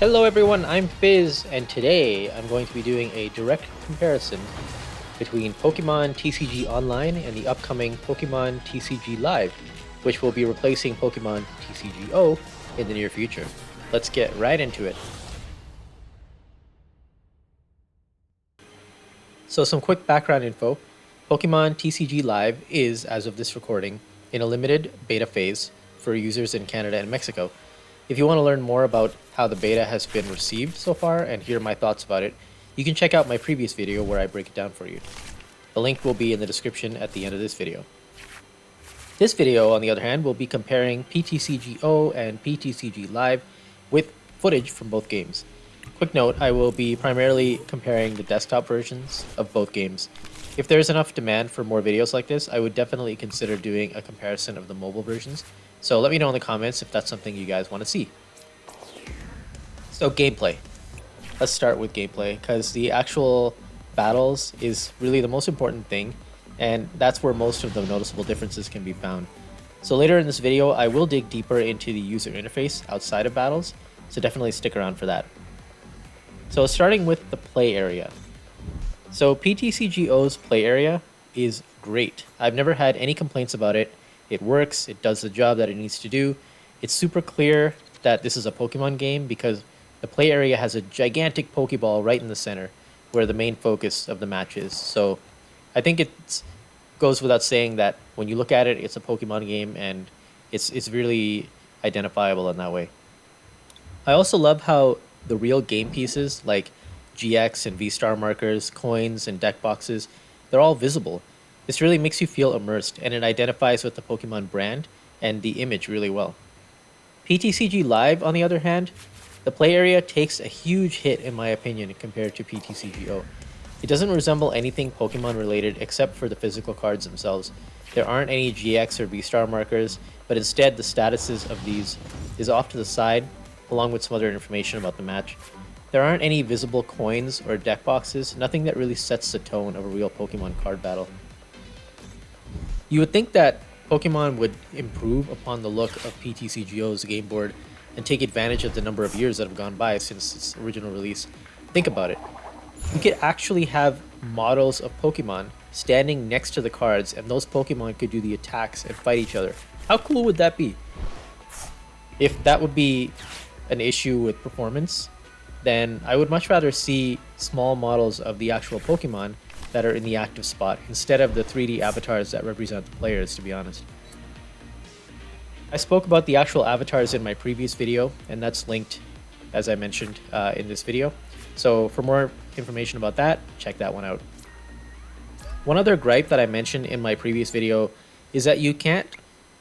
Hello everyone, I'm Fizz, and today I'm going to be doing a direct comparison between Pokemon TCG Online and the upcoming Pokemon TCG Live, which will be replacing Pokemon TCGO in the near future. Let's get right into it. So some quick background info. Pokemon TCG Live is, as of this recording, in a limited beta phase for users in Canada and Mexico. If you want to learn more about how the beta has been received so far and hear my thoughts about it, you can check out my previous video where I break it down for you. The link will be in the description at the end of this video. This video, on the other hand, will be comparing PTCGO and PTCG Live with footage from both games. Quick note, I will be primarily comparing the desktop versions of both games. If there's enough demand for more videos like this, I would definitely consider doing a comparison of the mobile versions. So let me know in the comments if that's something you guys want to see. So gameplay. Let's start with gameplay because the actual battles is really the most important thing, and that's where most of the noticeable differences can be found. So later in this video, I will dig deeper into the user interface outside of battles, so definitely stick around for that. So starting with the play area. So PTCGO's play area is great. I've never had any complaints about it. It works, it does the job that it needs to do. It's super clear that this is a Pokemon game because the play area has a gigantic Pokeball right in the center where the main focus of the match is. So I think it goes without saying that when you look at it, it's a Pokemon game and it's really identifiable in that way. I also love how the real game pieces like GX and V-Star markers, coins, and deck boxes, they're all visible. This really makes you feel immersed, and it identifies with the Pokemon brand and the image really well. PTCG Live, on the other hand, the play area takes a huge hit in my opinion compared to PTCGO. It doesn't resemble anything Pokemon related except for the physical cards themselves. There aren't any GX or V-Star markers, but instead the statuses of these is off to the side, along with some other information about the match. There aren't any visible coins or deck boxes, nothing that really sets the tone of a real Pokemon card battle. You would think that Pokemon would improve upon the look of PTCGO's game board and take advantage of the number of years that have gone by since its original release. Think about it. You could actually have models of Pokemon standing next to the cards, and those Pokemon could do the attacks and fight each other. How cool would that be? If that would be an issue with performance, then I would much rather see small models of the actual Pokemon that are in the active spot instead of the 3D avatars that represent the players, to be honest. I spoke about the actual avatars in my previous video, and that's linked, as I mentioned, in this video. So for more information about that, check that one out. One other gripe that I mentioned in my previous video is that you can't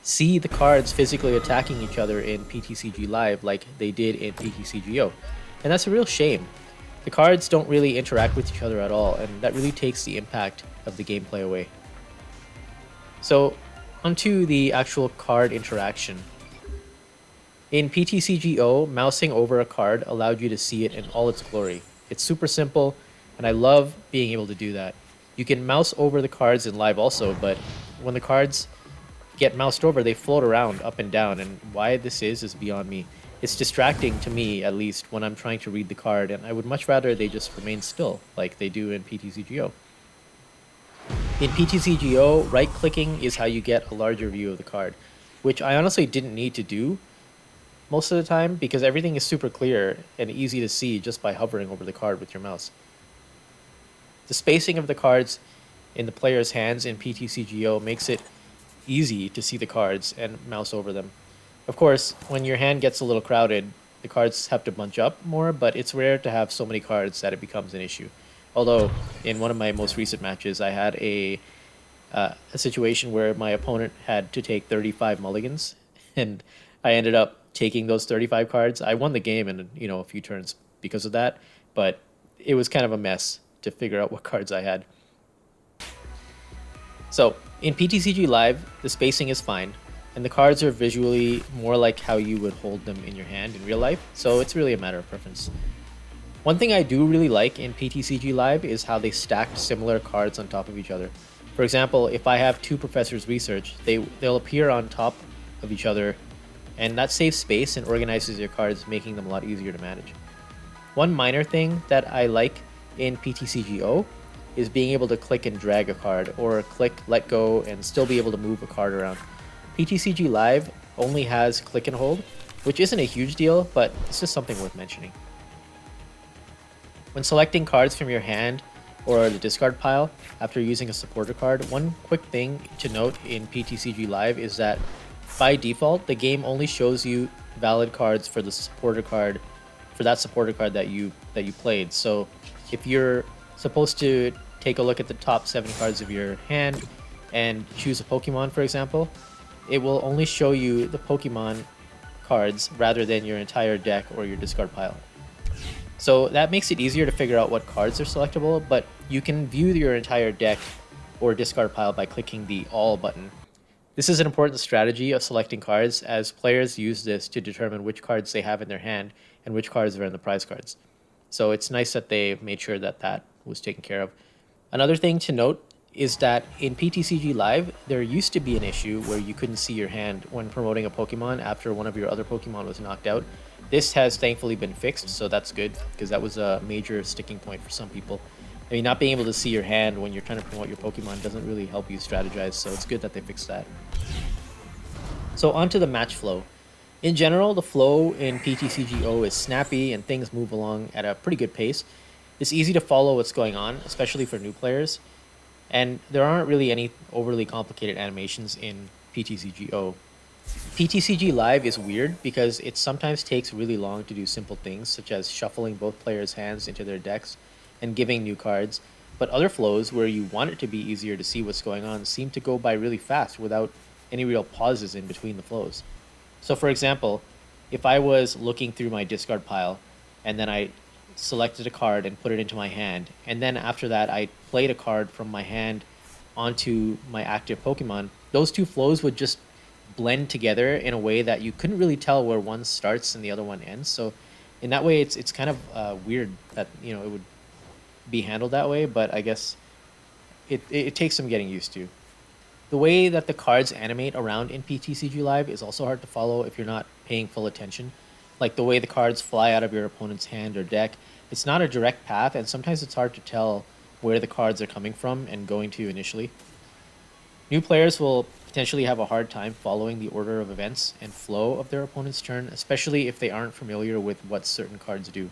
see the cards physically attacking each other in PTCG Live like they did in PTCGO. And that's a real shame. The cards don't really interact with each other at all, and that really takes the impact of the gameplay away. So, onto the actual card interaction. In PTCGO, mousing over a card allowed you to see it in all its glory. It's super simple, and I love being able to do that. You can mouse over the cards in Live also, but when the cards get moused over, they float around up and down, and why this is beyond me. It's distracting to me, at least, when I'm trying to read the card, and I would much rather they just remain still, like they do in PTCGO. In PTCGO, right-clicking is how you get a larger view of the card, which I honestly didn't need to do most of the time, because everything is super clear and easy to see just by hovering over the card with your mouse. The spacing of the cards in the player's hands in PTCGO makes it easy to see the cards and mouse over them. Of course, when your hand gets a little crowded, the cards have to bunch up more, but it's rare to have so many cards that it becomes an issue. Although, in one of my most recent matches, I had a situation where my opponent had to take 35 mulligans, and I ended up taking those 35 cards. I won the game in a few turns because of that, but it was kind of a mess to figure out what cards I had. So, in PTCG Live, the spacing is fine, and the cards are visually more like how you would hold them in your hand in real life, so it's really a matter of preference. One thing I do really like in PTCG Live is how they stacked similar cards on top of each other. For example, if I have two Professor's Research, they'll appear on top of each other, and that saves space and organizes your cards, making them a lot easier to manage. One minor thing that I like in PTCGO is being able to click and drag a card, or click, let go, and still be able to move a card around. PTCG Live only has click and hold, which isn't a huge deal, but it's just something worth mentioning. When selecting cards from your hand or the discard pile after using a supporter card, one quick thing to note in PTCG Live is that by default, the game only shows you valid cards for the supporter card, for that supporter card that you played. So if you're supposed to take a look at the top 7 cards of your hand and choose a Pokemon, for example, it will only show you the Pokemon cards rather than your entire deck or your discard pile. So that makes it easier to figure out what cards are selectable, but you can view your entire deck or discard pile by clicking the All button. This is an important strategy of selecting cards, as players use this to determine which cards they have in their hand and which cards are in the prize cards. So it's nice that they made sure that that was taken care of. Another thing to note is that in PTCG Live, there used to be an issue where you couldn't see your hand when promoting a Pokemon after one of your other Pokemon was knocked out. This has thankfully been fixed, so that's good, because that was a major sticking point for some people. I mean, not being able to see your hand when you're trying to promote your Pokemon doesn't really help you strategize, so it's good that they fixed that. So on to the match flow. In general, the flow in PTCGO is snappy and things move along at a pretty good pace. It's easy to follow what's going on, especially for new players, and there aren't really any overly complicated animations in PTCGO. PTCG Live is weird because it sometimes takes really long to do simple things, such as shuffling both players' hands into their decks and giving new cards, but other flows where you want it to be easier to see what's going on seem to go by really fast without any real pauses in between the flows. So for example, if I was looking through my discard pile and then I selected a card and put it into my hand, and then after that I played a card from my hand onto my active Pokemon, those two flows would just blend together in a way that you couldn't really tell where one starts and the other one ends. So in that way, it's kind of weird that it would be handled that way, but I guess it takes some getting used to. The way that the cards animate around in PTCG Live is also hard to follow if you're not paying full attention. Like the way the cards fly out of your opponent's hand or deck, it's not a direct path, and sometimes it's hard to tell where the cards are coming from and going to initially. New players will potentially have a hard time following the order of events and flow of their opponent's turn, especially if they aren't familiar with what certain cards do.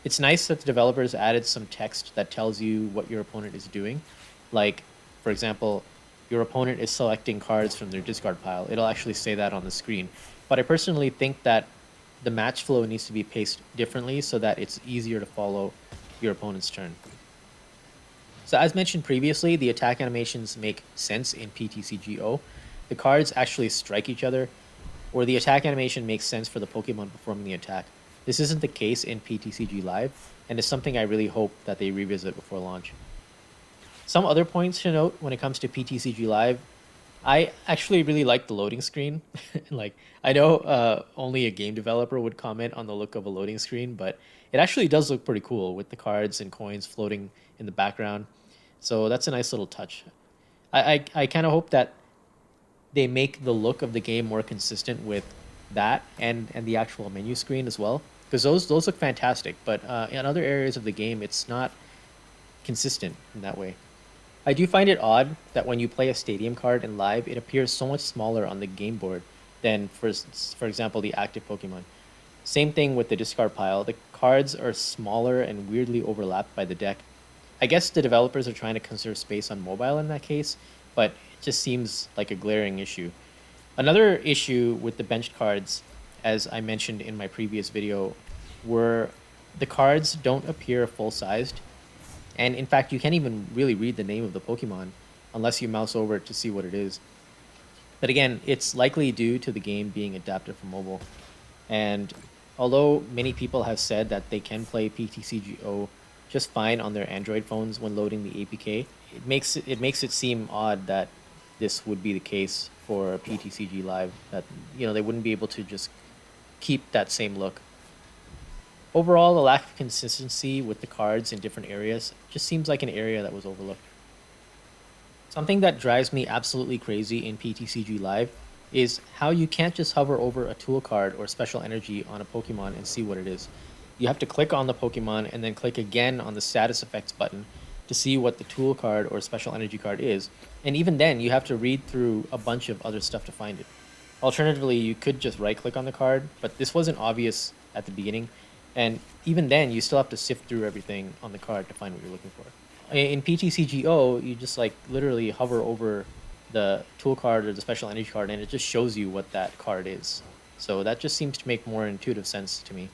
It's nice that the developers added some text that tells you what your opponent is doing. Like, for example, your opponent is selecting cards from their discard pile. It'll actually say that on the screen. But I personally think that the match flow needs to be paced differently so that it's easier to follow your opponent's turn. So as mentioned previously, the attack animations make sense in PTCGO. The cards actually strike each other, or the attack animation makes sense for the Pokemon performing the attack. This isn't the case in PTCG Live, and it's something I really hope that they revisit before launch. Some other points to note when it comes to PTCG Live, I actually really like the loading screen. Like, I know only a game developer would comment on the look of a loading screen, but it actually does look pretty cool with the cards and coins floating in the background. So that's a nice little touch. I kind of hope that they make the look of the game more consistent with that and the actual menu screen as well, because those look fantastic. But in other areas of the game, it's not consistent in that way. I do find it odd that when you play a stadium card in live, it appears so much smaller on the game board than, for example, the active Pokemon. Same thing with the discard pile. The cards are smaller and weirdly overlapped by the deck. I guess the developers are trying to conserve space on mobile in that case, but it just seems like a glaring issue. Another issue with the benched cards, as I mentioned in my previous video, were the cards don't appear full-sized. And in fact, you can't even really read the name of the Pokemon unless you mouse over it to see what it is. But again, it's likely due to the game being adapted for mobile. And although many people have said that they can play PTCGO just fine on their Android phones when loading the APK, it makes it seem odd that this would be the case for PTCG Live, that they wouldn't be able to just keep that same look. Overall, the lack of consistency with the cards in different areas just seems like an area that was overlooked. Something that drives me absolutely crazy in PTCG Live is how you can't just hover over a tool card or special energy on a Pokemon and see what it is. you have to click on the Pokemon and then click again on the status effects button to see what the tool card or special energy card is. And even then, you have to read through a bunch of other stuff to find it. Alternatively, you could just right click on the card, but this wasn't obvious at the beginning. And even then, you still have to sift through everything on the card to find what you're looking for. In PTCGO, you just like literally hover over the tool card or the special energy card, and it just shows you what that card is. So that just seems to make more intuitive sense to me.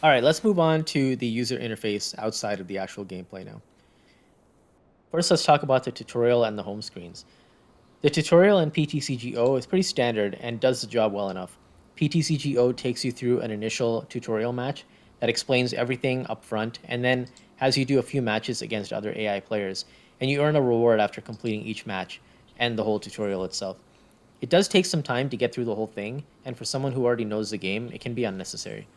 All right, let's move on to the user interface outside of the actual gameplay now. First, let's talk about the tutorial and the home screens. The tutorial in PTCGO is pretty standard and does the job well enough. PTCGO takes you through an initial tutorial match that explains everything up front and then has you do a few matches against other AI players, and you earn a reward after completing each match and the whole tutorial itself. It does take some time to get through the whole thing, and for someone who already knows the game, it can be unnecessary.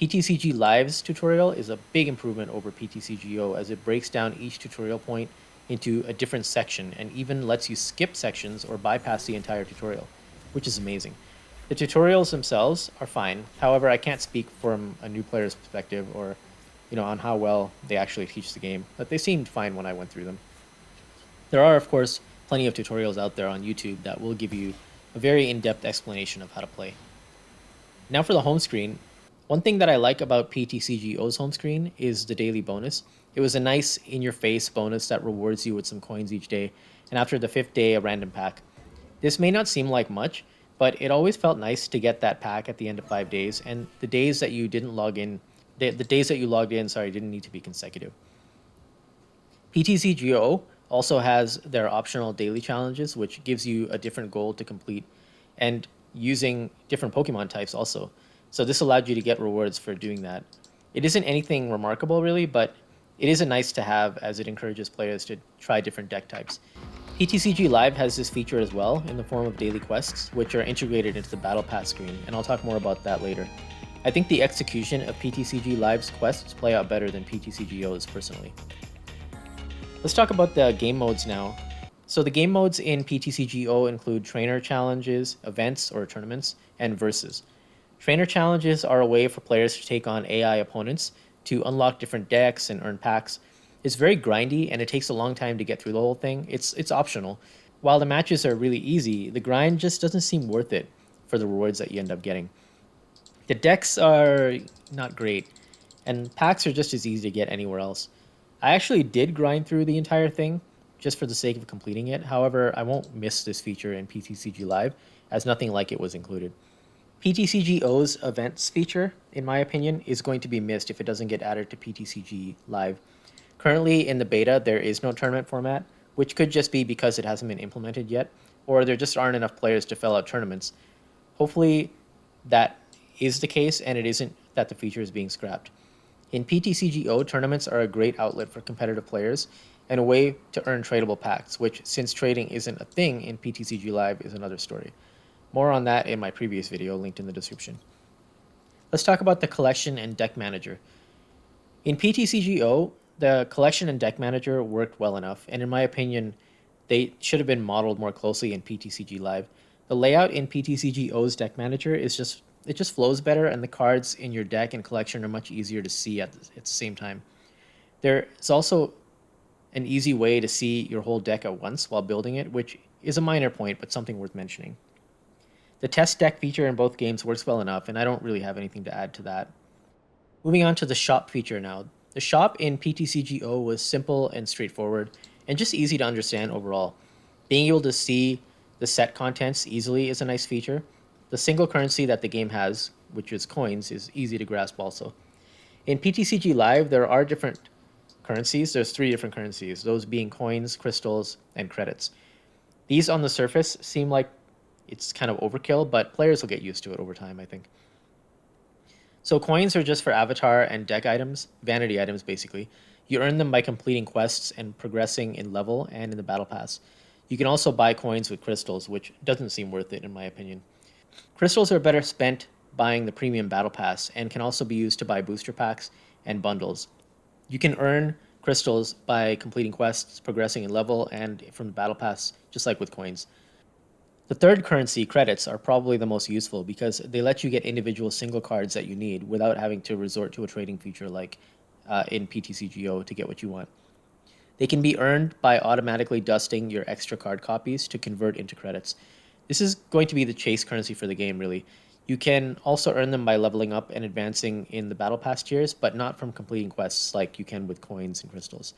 PTCG Live's tutorial is a big improvement over PTCGO as it breaks down each tutorial point into a different section and even lets you skip sections or bypass the entire tutorial, which is amazing. The tutorials themselves are fine. However, I can't speak from a new player's perspective or on how well they actually teach the game, but they seemed fine when I went through them. There are, of course, plenty of tutorials out there on YouTube that will give you a very in-depth explanation of how to play. Now for the home screen, one thing that I like about PTCGO's home screen is the daily bonus. It was a nice in-your-face bonus that rewards you with some coins each day, and after the 5th day, a random pack. This may not seem like much, but it always felt nice to get that pack at the end of 5 days, and the days that you didn't log in, the days that you logged in, didn't need to be consecutive. PTCGO also has their optional daily challenges, which gives you a different goal to complete, and using different Pokemon types also. So this allowed you to get rewards for doing that. It isn't anything remarkable really, but it is a nice to have as it encourages players to try different deck types. PTCG Live has this feature as well in the form of daily quests, which are integrated into the Battle Pass screen, and I'll talk more about that later. I think the execution of PTCG Live's quests play out better than PTCGO's personally. Let's talk about the game modes now. So the game modes in PTCGO include trainer challenges, events or tournaments, and versus. Trainer challenges are a way for players to take on AI opponents to unlock different decks and earn packs. It's very grindy and it takes a long time to get through the whole thing. It's optional. While the matches are really easy, the grind just doesn't seem worth it for the rewards that you end up getting. The decks are not great, and packs are just as easy to get anywhere else. I actually did grind through the entire thing just for the sake of completing it. However, I won't miss this feature in PTCG Live as nothing like it was included. PTCGO's events feature, in my opinion, is going to be missed if it doesn't get added to PTCG Live. Currently in the beta, there is no tournament format, which could just be because it hasn't been implemented yet, or there just aren't enough players to fill out tournaments. Hopefully that is the case and it isn't that the feature is being scrapped. In PTCGO, tournaments are a great outlet for competitive players and a way to earn tradable packs, which, since trading isn't a thing in PTCG Live, is another story. More on that in my previous video, linked in the description. Let's talk about the collection and deck manager. In PTCGO, the collection and deck manager worked well enough, and in my opinion, they should have been modeled more closely in PTCG Live. The layout in PTCGO's deck manager is just flows better, and the cards in your deck and collection are much easier to see at the same time. There is also an easy way to see your whole deck at once while building it, which is a minor point, but something worth mentioning. The test deck feature in both games works well enough, and I don't really have anything to add to that. Moving on to the shop feature now. The shop in PTCGO was simple and straightforward, and just easy to understand overall. Being able to see the set contents easily is a nice feature. The single currency that the game has, which is coins, is easy to grasp also. In PTCG Live, there are different currencies. There's 3 different currencies, those being coins, crystals, and credits. These on the surface seem like it's kind of overkill, but players will get used to it over time, I think. So coins are just for avatar and deck items, vanity items basically. You earn them by completing quests and progressing in level and in the battle pass. You can also buy coins with crystals, which doesn't seem worth it in my opinion. Crystals are better spent buying the premium battle pass and can also be used to buy booster packs and bundles. You can earn crystals by completing quests, progressing in level, and from the battle pass, just like with coins. The third currency, credits, are probably the most useful because they let you get individual single cards that you need without having to resort to a trading feature like in PTCGO to get what you want. They can be earned by automatically dusting your extra card copies to convert into credits. This is going to be the chase currency for the game, really. You can also earn them by leveling up and advancing in the Battle Pass tiers, but not from completing quests like you can with coins and crystals.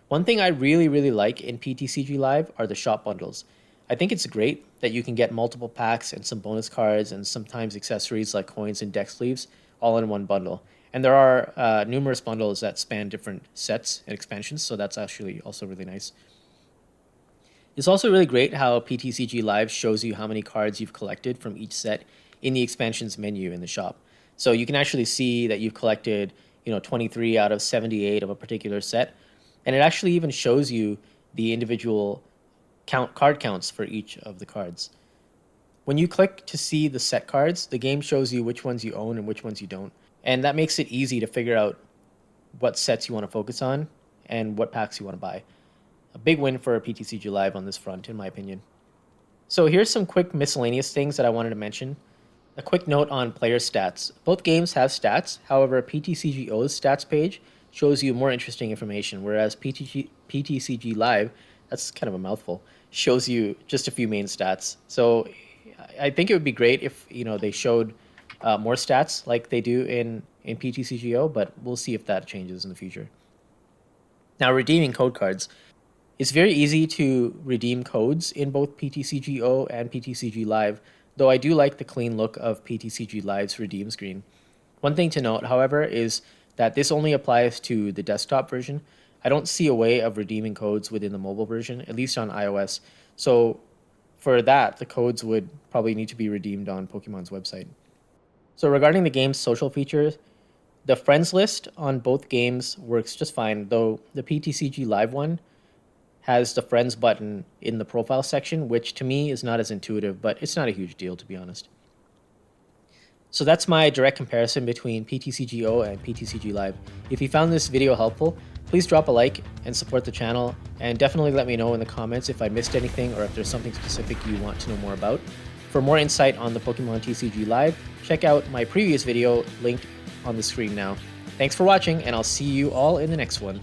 One thing I really like in PTCG Live are the shop bundles. I think it's great that you can get multiple packs and some bonus cards and sometimes accessories like coins and deck sleeves all in one bundle. And there are numerous bundles that span different sets and expansions, so that's actually also really nice. It's also really great how PTCG Live shows you how many cards you've collected from each set in the expansions menu in the shop. So you can actually see that you've collected, 23 out of 78 of a particular set, and it actually even shows you the individual card counts for each of the cards. When you click to see the set cards, the game shows you which ones you own and which ones you don't. And that makes it easy to figure out what sets you want to focus on and what packs you want to buy. A big win for PTCG Live on this front, in my opinion. So here's some quick miscellaneous things that I wanted to mention. A quick note on player stats. Both games have stats, however, PTCGO's stats page shows you more interesting information, whereas PTCG Live, that's kind of a mouthful, shows you just a few main stats. So I think it would be great if they showed more stats like they do in PTCGO, but we'll see if that changes in the future. Now, redeeming code cards. It's very easy to redeem codes in both PTCGO and PTCG Live, though I do like the clean look of PTCG Live's redeem screen. One thing to note, however, is that this only applies to the desktop version. I don't see a way of redeeming codes within the mobile version, at least on iOS. So for that, the codes would probably need to be redeemed on Pokemon's website. So regarding the game's social features, the friends list on both games works just fine, though the PTCG Live one has the friends button in the profile section, which to me is not as intuitive, but it's not a huge deal, to be honest. So that's my direct comparison between PTCGO and PTCG Live. If you found this video helpful, please drop a like and support the channel, and definitely let me know in the comments if I missed anything or if there's something specific you want to know more about. For more insight on the Pokemon TCG Live, check out my previous video linked on the screen now. Thanks for watching, and I'll see you all in the next one.